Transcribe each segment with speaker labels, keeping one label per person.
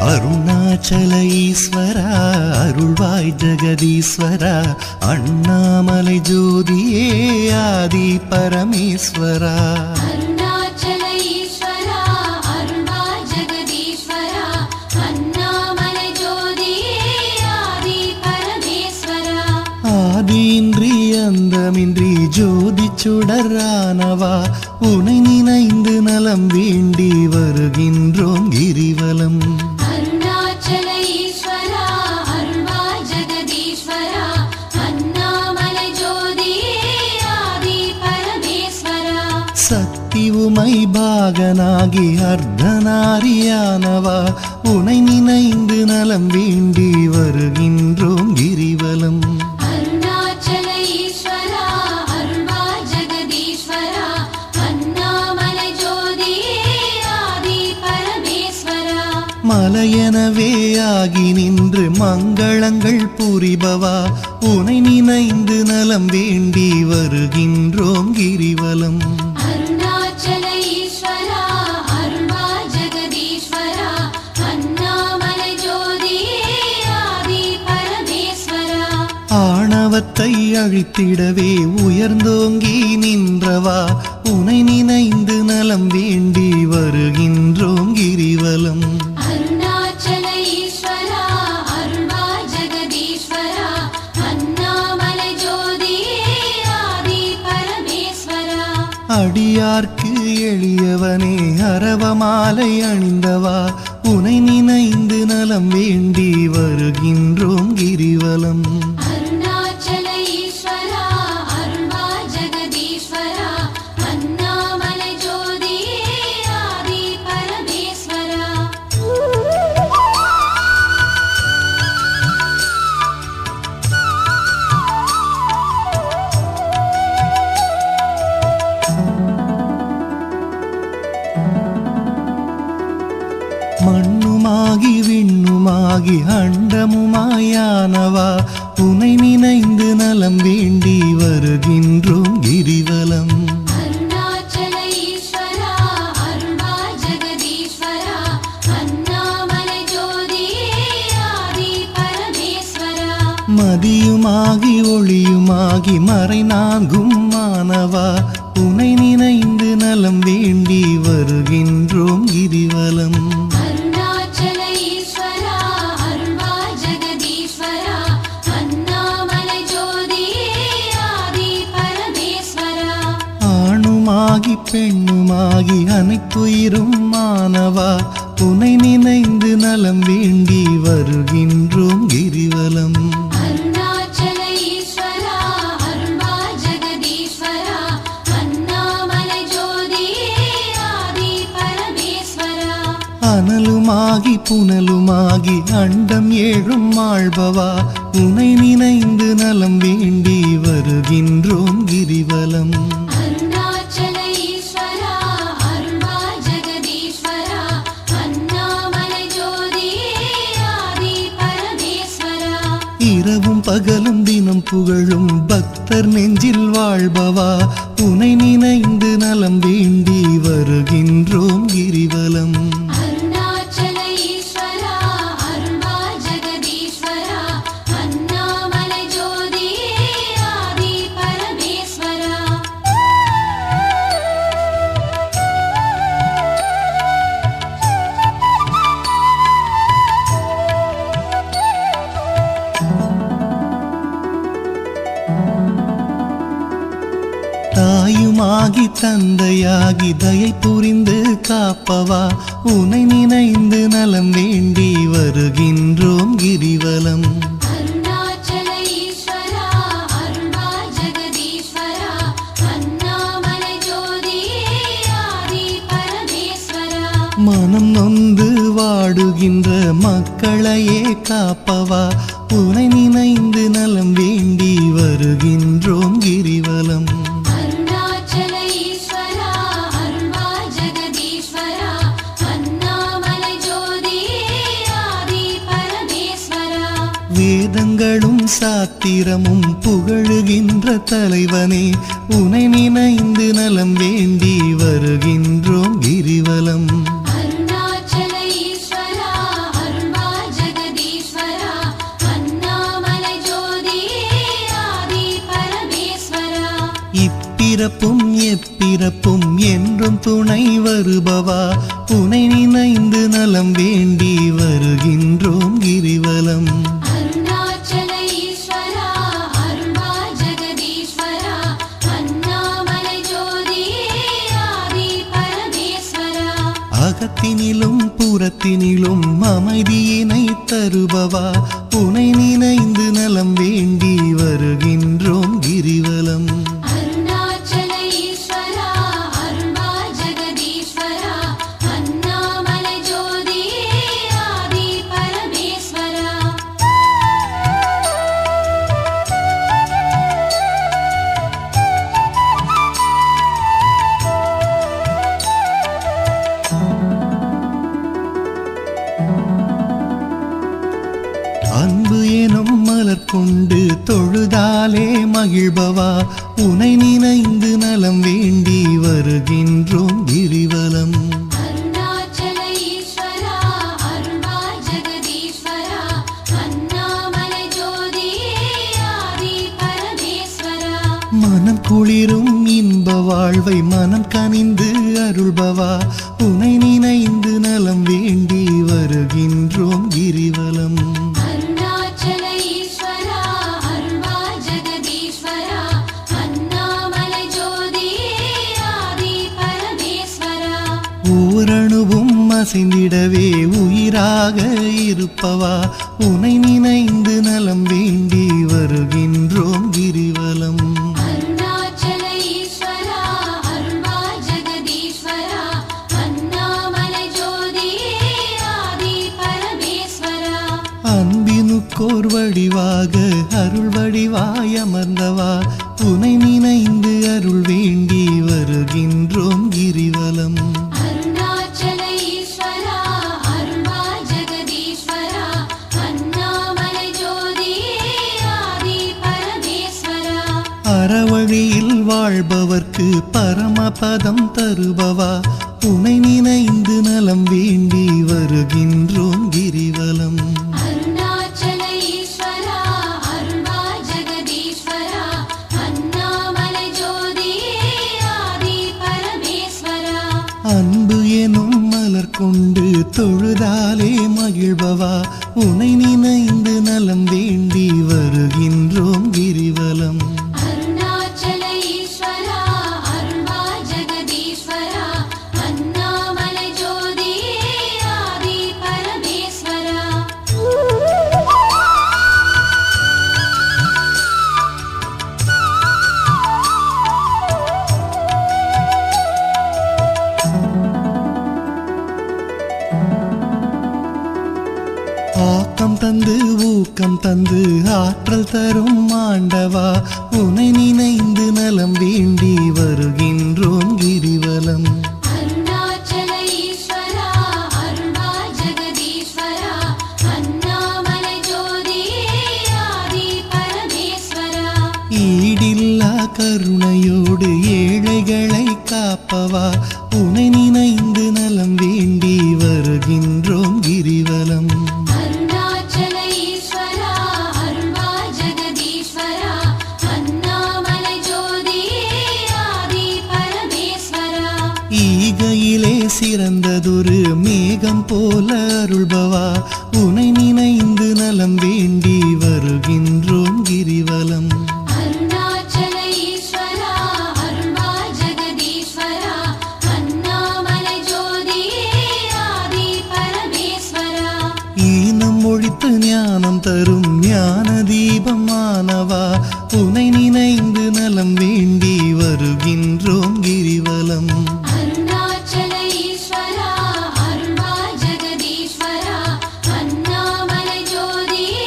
Speaker 1: அருணாச்சல ஈஸ்வரா அருள்வாய் ஜெகதீஸ்வரா அண்ணாமலை ஜோதியே ஆதி பரமேஸ்வரா
Speaker 2: அருணாச்சல ஈஸ்வரா அருள்வாய் ஜெகதீஸ்வரா அண்ணாமலை ஜோதியே ஆதி பரமேஸ்வரா
Speaker 1: ஆதியின்றி அந்தமின்றி ஜோதி சுடரானவா உனை நினைந்து நலம் வேண்டி வருகின்றோம் கிரிவலம்
Speaker 2: அருணாச்சல ஈஸ்வரா அருள்வாய் ஜெகதீஸ்வரா அண்ணாமலை ஜோதியே ஆதி பரமேஸ்வரா
Speaker 1: சக்தி உமை பாகனாகி அர்த்தநாரியானவா உனை நினைந்து நலம் வேண்டி வருகின்றோம் கிரிவலம்
Speaker 2: அருணாச்சல ஈஸ்வரா அருள்வாய் ஜெகதீஸ்வரா அண்ணாமலை ஜோதியே ஆதி பரமேஸ்வரா
Speaker 1: மலையெனவே ஆகி நின்று மங்களங்கள் புரிபவா உனை நினைந்து நலம் வேண்டி வருகின்றோம் கிரிவலம்
Speaker 2: அருணாச்சல ஈஸ்வரா அருள்வாய் ஜெகதீஸ்வரா அண்ணாமலை ஜோதியே ஆதி பரமேஸ்வரா
Speaker 1: ஆணவத்தை அழித்திடவே உயர்ந்தோங்கி நின்றவா உனை நினைந்து நலம் வேண்டி வருகின்றோம் கிரிவலம்
Speaker 2: அருணாச்சல ஈஸ்வரா அருள்வாய் ஜெகதீஸ்வரா அண்ணாமலை ஜோதியே ஆதி பரமேஸ்வரா
Speaker 1: அடியார்க்கு எளியவனே அரவமாலை அணிந்தவா உனை நினைந்து நலம் வேண்டி வருகின்றோம் கிரிவலம்
Speaker 2: அருணாச்சல ஈஸ்வரா அருள்வாய் ஜெகதீஸ்வரா அண்ணாமலை ஜோதியே ஆதி பரமேஸ்வரா
Speaker 1: மண்ணுமாகி விண்ணுமாகி அண்டமுமாயானவா உனை நினைந்து நலம் வேண்டி வருகின்றோம் கிரிவலம்
Speaker 2: அருணாச்சல ஈஸ்வரா அருள்வாய் ஜெகதீஸ்வரா அண்ணாமலை ஜோதியே ஆதி பரமேஸ்வரா
Speaker 1: மதியுமாகி ஒளியுமாகி மறைநான்கும் மானவா உனை நினைந்து நலம் வேண்டி வருகின்றோம் கிரிவலம்
Speaker 2: அருணாச்சல ஈஸ்வரா அருள்வாய் ஜெகதீஸ்வரா அண்ணாமலை ஜோதியே ஆதி பரமேஸ்வரா
Speaker 1: ஆணுமாகி பெண்ணுமாகி அனைத்துயிரும் மானவா உனை நினைந்து நலம் வேண்டி வருகின்றோம் கிரிவலம்
Speaker 2: அருணாச்சல ஈஸ்வரா அருள்வாய் ஜெகதீஸ்வரா அண்ணாமலை ஜோதியே ஆதி பரமேஸ்வரா
Speaker 1: அனலுமாகி புனலுமாகி அண்டம் ஏழும் ஆள்பவா உனை நினைந்து நலம் வேண்டி வருகின்றோம் கிரிவலம்
Speaker 2: அருணாச்சல ஈஸ்வரா அருள்வாய் ஜெகதீஸ்வரா அண்ணாமலை ஜோதியே ஆதி பரமேஸ்வரா
Speaker 1: இரவும் பகலும் தினம் புகழும் பக்தர் நெஞ்சில் வாழ்பவா உனை நினைந்து நலம் வேண்டி வருகின்றோம் கிரிவலம்
Speaker 2: அருணாச்சல ஈஸ்வரா அருள்வாய் ஜெகதீஸ்வரா அண்ணாமலை ஜோதியே ஆதி பரமேஸ்வரா
Speaker 1: தாயுமாகி தந்தையாகி தயை புரிந்து காப்பவா உனை நினைந்து நலம் வேண்டி வருகின்றோம் கிரிவலம்
Speaker 2: அருணாச்சல ஈஸ்வரா அருள்வாய் ஜெகதீஸ்வரா அண்ணாமலை ஜோதியே ஆதி பரமேஸ்வரா
Speaker 1: மனம் நொந்து வாடுகின்ற மக்களையே காப்பவா உனை நினைந்து நலம் வேண்டி வருகின்றோம் கிரிவலம்
Speaker 2: அருணாச்சல ஈஸ்வரா அருள்வாய் ஜெகதீஸ்வரா அண்ணாமலை ஜோதியே ஆதி பரமேஸ்வரா
Speaker 1: வேதங்களும் சாத்திரமும் புகழுகின்ற தலைவனே உனை நினைந்து நலம் வேண்டி வருகின்றோம் கிரிவலம்
Speaker 2: அருணாச்சல ஈஸ்வரா அருள்வாய்
Speaker 1: இப்பிறப்பும் எப்பிறப்பும் என்றும் துணை வருபவா உனை நினைந்து நலம் வேண்டி வருகின்றோம் கிரிவலம்.
Speaker 2: அருணாச்சல ஈஸ்வரா அருள்வா ஜெகதீஸ்வரா அண்ணாமலை ஜோதியே ஆதி பரமேஸ்வரா.
Speaker 1: அகத்தினிலும் புறத்தினிலும் அமைதியினை தருபவா உனை நினைந்து நலம் வேண்டி வருகின்றோம் கிரிவலம்.
Speaker 2: அருணாச்சல ஈஸ்வரா அருள்வா ஜெகதீஸ்வரா அண்ணாமலை ஜோதியே ஆதி பரமேஸ்வரா.
Speaker 1: அன்பு எனும் மலர் கொண்டு தொழுதாலே மகிழ்பவா உனை நினைந்து நலம் வேண்டி வருகின்றோம் கிரிவலம்.
Speaker 2: அருணாச்சல ஈஸ்வரா அருள்வா ஜெகதீஸ்வரா அண்ணாமலை ஜோதியே ஆதி பரமேஸ்வரா.
Speaker 1: மனம் குளிரும் இன்ப வாழ்வை மனம் கனிந்து அருள்பவா உனை நினைந்து நலம் வேண்டி வருகின்றோம் கிரிவலம்.
Speaker 2: அருணாச்சல ஈஸ்வரா அருள்வா ஜெகதீஸ்வரா அண்ணாமலை ஜோதியே ஆதி பரமேஸ்வரா.
Speaker 1: ஓரணுவும் அசைந்திடவே உயிராக இருப்பவா உனை நினைந்து நலம் வேண்டி வருகின்றோம் கிரிவலம்.
Speaker 2: அருணாச்சல ஈஸ்வரா அருள்வா ஜெகதீஸ்வரா அண்ணாமலை ஜோதியே ஆதி பரமேஸ்வரா.
Speaker 1: அன்பினுக்கோர் வடிவாக அருள் வடிவாய் அமர்ந்தவா உனை நினைந்து அருள் வேண்டி வருகின்றோம் கிரிவலம்.
Speaker 2: அருணாச்சல ஈஸ்வரா அருள்வா ஜெகதீஸ்வரா அண்ணாமலை ஜோதியே ஆதி பரமேஸ்வரா.
Speaker 1: அறவழியில் வாழ்பவர்க்கு பரமபதம் தருபவா உனை நினைந்து நலம் வேண்டி வருகின்றோம் கிரிவலம்.
Speaker 2: அருணாச்சல ஈஸ்வரா அருள்வா ஜெகதீஸ்வரா அண்ணாமலை ஜோதியே ஆதி பரமேஸ்வரா.
Speaker 1: அன்பு எனும் மலர் கொண்டு தொழுதாலே மகிழ்பவா உனை நினைந்து நலம் வேண்டி வருகின்றோம் கிரிவலம்.
Speaker 2: அருணாச்சல ஈஸ்வரா அருள்வா ஜெகதீஸ்வரா அண்ணாமலை ஜோதியே ஆதி பரமேஸ்வரா.
Speaker 1: ஆக்கம் தந்து ஊக்கம் தந்து ஆற்றல் தரும் ஆண்டவா உனை நினைந்து நலம் வேண்டி வருகின்றோம் கிரிவலம்.
Speaker 2: அருணாச்சல ஈஸ்வரா அருள்வா ஜெகதீஸ்வரா அண்ணாமலை ஜோதியே ஆதி பரமேஸ்வரா.
Speaker 1: ஈடில்லா கருணையோடு ஏழைகளை காப்பவா உனை நினைந்து நலம் வேண்டி வருகின்றோம் கிரிவலம்.
Speaker 2: அருணாச்சல ஈஸ்வரா அருள்வா ஜெகதீஸ்வரா அண்ணாமலை ஜோதியே ஆதி பரமேஸ்வரா.
Speaker 1: ஈகையிலே சிறந்ததொரு மேகம் போல அருள்பவா உனை நினைந்து நலம் வேண்டி வருகின்றோம் கிரிவலம்.
Speaker 2: அருணாச்சல ஈஸ்வரா அருள்வா ஜெகதீஸ்வரா அண்ணாமலை ஜோதியே ஆதி பரமேஸ்வரா.
Speaker 1: ஈனம் ஒழித்து ஞானம் தரும் ஞான தீபமானவா உனை நினைந்து நலம் வேண்டி வருகின்றோம் கிரிவலம்.
Speaker 2: அருணாச்சல ஈஸ்வரா அருள்வா ஜெகதீஸ்வரா அண்ணாமலை ஜோதியே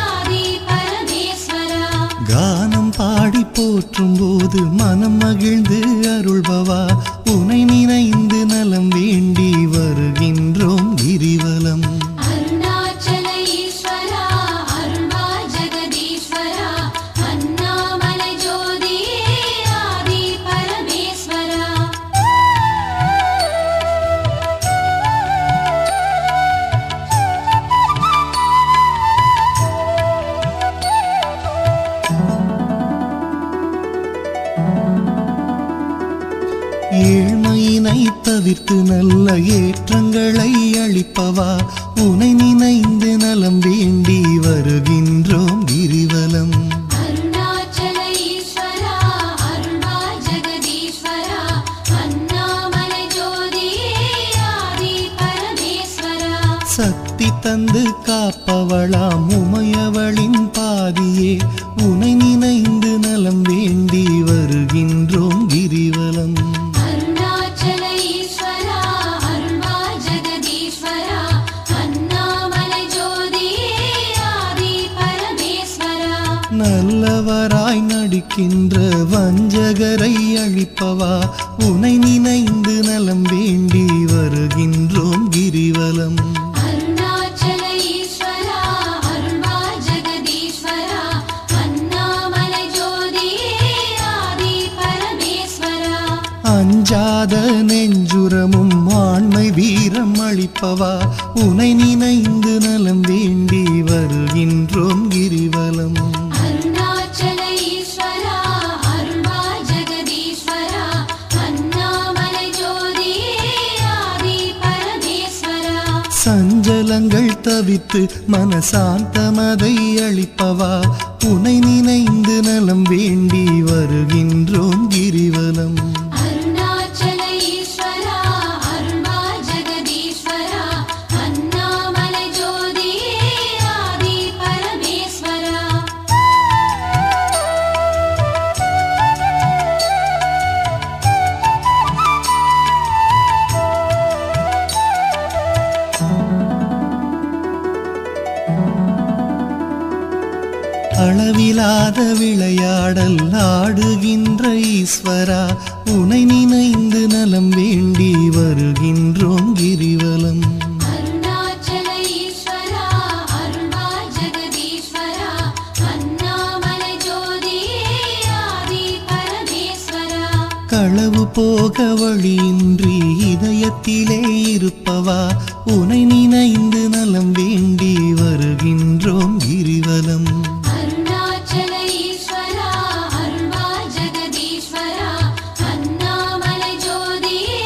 Speaker 2: ஆதி பரமேஸ்வரா.
Speaker 1: கானம் பாடி போற்றும் போது மனம் மகிழ்ந்து அருள்பவா உனை நினைந்து நலம் வேண்டி வருகின்றோம் கிரிவலம்.
Speaker 2: அருணாச்சல ஈஸ்வரா அருள்வா ஜெகதீஸ்வரா அண்ணாமலை ஜோதியே ஆதி பரமேஸ்வரா.
Speaker 1: தவிர்த்து நல்ல ஏற்றங்களை அளிப்பவா உனை நினைந்து நலம் வேண்டி வருகின்றோம் கிரிவலம்.
Speaker 2: அருணாச்சல ஈஸ்வரா அருள்வா ஜெகதீஸ்வரா அண்ணாமலை ஜோதியே ஆதி பரமேஸ்வரா.
Speaker 1: சக்தி தந்து காப்பவளாம் உமையவளின் பாதியே உனை நினைந்து நலம் வேண்டி வருகின்றோம் கிரிவலம்.
Speaker 2: அருணாச்சல ஈஸ்வரா அருள்வா ஜெகதீஸ்வரா அண்ணாமலை ஜோதியே ஆதி பரமேஸ்வரா.
Speaker 1: நல்லவராய் நடிக்கின்ற வஞ்சகரை அழிப்பவா உனை நினைந்து நலம் வேண்டி வருகின்றோம் கிரிவலம்.
Speaker 2: அருணாச்சல ஈஸ்வரா அருள்வா ஜெகதீஸ்வரா அண்ணாமலை ஜோதியே ஆதி பரமேஸ்வரா.
Speaker 1: அஞ்சாத நெஞ்சுரமும் ஆண்மை வீரம் அளிப்பவா உனை நினைந்து நலம் வேண்டி வருகின்றோம் கிரிவலம்.
Speaker 2: அருணாச்சல ஈஸ்வரா அருள்வா ஜெகதீஸ்வரா அண்ணாமலை ஜோதியே ஆதி பரமேஸ்வரா.
Speaker 1: சஞ்சலங்கள் தவித்து மனசாந்தமதை அளிப்பவா உனை நினைந்து நலம் வேண்டி வருகின்றோம் கிரிவலம்.
Speaker 2: அருணாச்சல ஈஸ்வரா அருள்வா ஜெகதீஸ்வரா அண்ணாமலை ஜோதியே ஆதி பரமேஸ்வரா.
Speaker 1: அளவிலாத விளையாடல் ஆடுகின்ற ஈஸ்வரா உனை நினைந்து நலம் வேண்டி வருகின்றோம் கிரிவலம்.
Speaker 2: அருணாச்சல ஈஸ்வரா அருள்வா ஜெகதீஸ்வரா அண்ணாமலை ஜோதியே ஆதி பரமேஸ்வரா.
Speaker 1: களவு போக வழியின்றி இதயத்திலே இருப்பவா உனை நினைந்து நலம் வேண்டி வருகின்றோம் கிரிவலம்.
Speaker 2: அருணாச்சல ஈஸ்வரா அருள்வா ஜெகதீஸ்வரா அண்ணாமலை ஜோதியே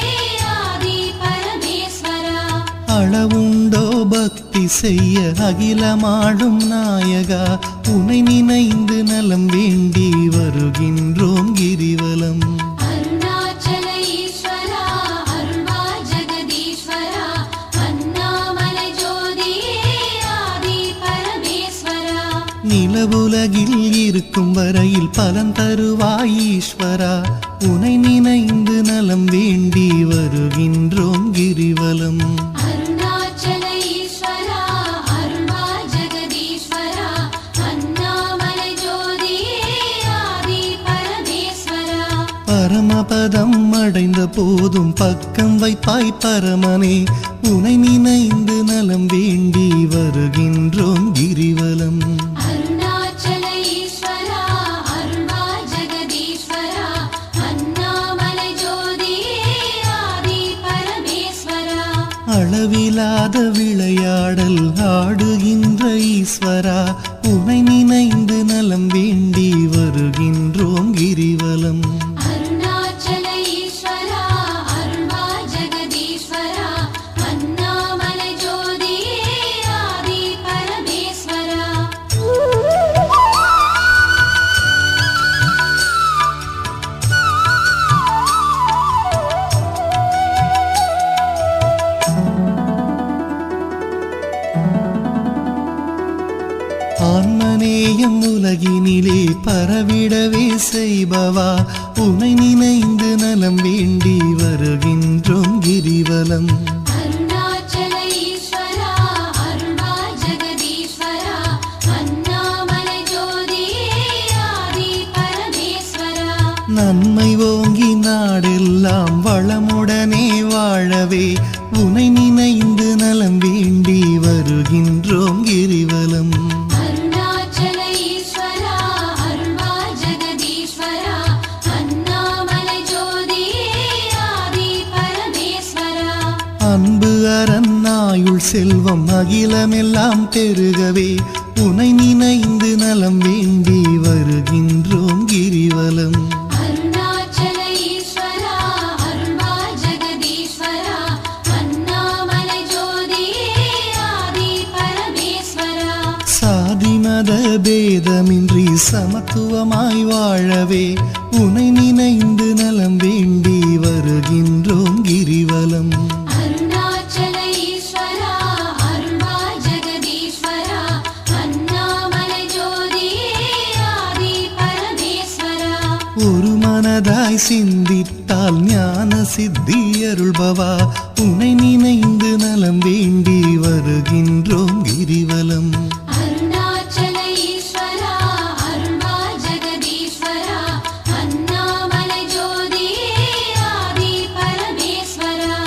Speaker 2: ஆதி பரமேஸ்வரா.
Speaker 1: அளவுண்டோ பக்தி செய்ய அகிலமாடும் நாயகா உனை நினைந்து நலம் வேண்டி வருகின்றோம் கிரிவலம்.
Speaker 2: அருணாச்சல ஈஸ்வரா அருள்வா ஜெகதீஸ்வரா அண்ணாமலை ஜோதியே ஆதி பரமேஸ்வரா.
Speaker 1: நிலவுலகில் இருக்கும் வரையில் பலன் தருவாய் ஈஸ்வரா உனை நினைந்து நலம் வேண்டி வருகின்றோம் கிரிவலம்.
Speaker 2: அருணாச்சல ஈஸ்வரா அருள்வா ஜெகதீஸ்வரா அண்ணாமலை ஜோதியே ஆதி பரமேஸ்வரா.
Speaker 1: பரமபதம் அடைந்த போதும் பக்கம் வைப்பாய் பரமனே உனை நினைந்து நலம் வேண்டி வருகின்றோம் கிரிவலம்.
Speaker 2: அருணாச்சல ஈஸ்வரா அருள்வா ஜெகதீஸ்வரா அண்ணாமலை ஜோதியே ஆதி பரமேஸ்வரா.
Speaker 1: அளவிலாத விளையாடல் ஆடுகின்ற ஈஸ்வரா உனை நினைந்து நலம் வேண்டி வருகின்றோம் கிரிவலம்.
Speaker 2: அருணாச்சல ஈஸ்வரா அருள்வா ஜெகதீஸ்வரா அண்ணாமலை ஜோதியே ஆதி பரமேஸ்வரா.
Speaker 1: ஆன்மநேயம் உலகினிலே பரவிடவே செய்பவா உனை நினைந்து நலம் வேண்டி வருகின்றோம் கிரிவலம்.
Speaker 2: அருணாச்சல ஈஸ்வரா அருள்வா ஜெகதீஸ்வரா அண்ணாமலை ஜோதியே ஆதி பரமேஸ்வரா.
Speaker 1: நன்மை ஓங்கி நாடெல்லாம் வளமுடனே வாழவே உனை நினைந்து நலம் வேண்டி வருகின்றோம் கிரிவலம்.
Speaker 2: அருணாச்சல ஈஸ்வரா அருள்வா ஜெகதீஸ்வரா அண்ணாமலை ஜோதியே ஆதி பரமேஸ்வரா.
Speaker 1: அன்பு அரணாயுள் செல்வம் அகிலமெல்லாம் பெருகவே உனை நினைந்து நலம் வேண்டி வருகின்றோம் கிரிவலம்.
Speaker 2: அருணாச்சல ஈஸ்வரா அருள்வா ஜெகதீஸ்வரா
Speaker 1: பேதமின்றி சமத்துவமாய் வாழவே உனை நினைந்து நலம் வேண்டி வருகின்றோம் கிரிவலம்.
Speaker 2: அருணாச்சல ஈஸ்வரா அருள்வா ஜெகதீஸ்வரா அண்ணாமலை ஜோதியே ஆதி பரமேஸ்வரா.
Speaker 1: ஒரு மனதாய் சிந்தித்தால் ஞான சித்தி அருள்பவா உனை நினைந்து நலம் வேண்டி வருகின்றோம் கிரிவலம்.
Speaker 2: அருணாச்சல ஈஸ்வரா அருள்வா ஜெகதீஸ்வரா அண்ணாமலை ஜோதியே ஆதி பரமேஸ்வரா.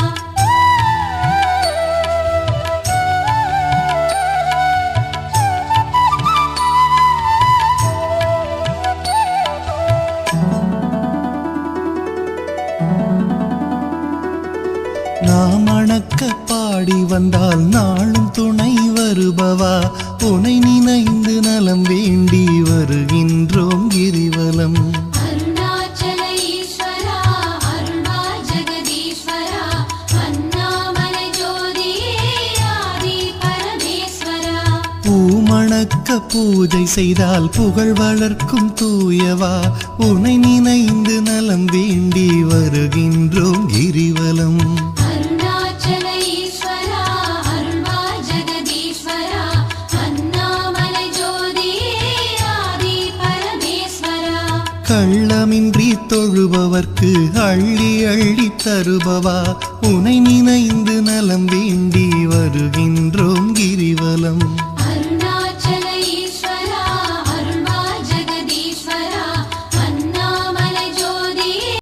Speaker 1: நாம் அணக்க பாடி வந்தால் நாளும் துணை வருபவா உனை நினைந்து நலம் வேண்டி வருகின்றோம் கிரிவலம்.
Speaker 2: அருணாச்சல ஈஸ்வரா அருள்வா ஜெகதீஸ்வரா அண்ணாமலை ஜோதியே ஆதி பரமேஸ்வரா.
Speaker 1: பூமணக்க பூஜை செய்தால் புகழ் வளர்க்கும் தூயவா உனை நினைந்து நலம் வேண்டி வருகின்றோம் கிரிவலம்.
Speaker 2: அருணாச்சல ஈஸ்வரா அருள்வா ஜெகதீஸ்வரா அண்ணாமலை ஜோதியே ஆதி பரமேஸ்வரா.
Speaker 1: கள்ளமின்றி தொழுபவர்க்கு அள்ளி அள்ளி தருபவா உனை நினைந்து நலம் வேண்டி வருகின்றோம் கிரிவலம்.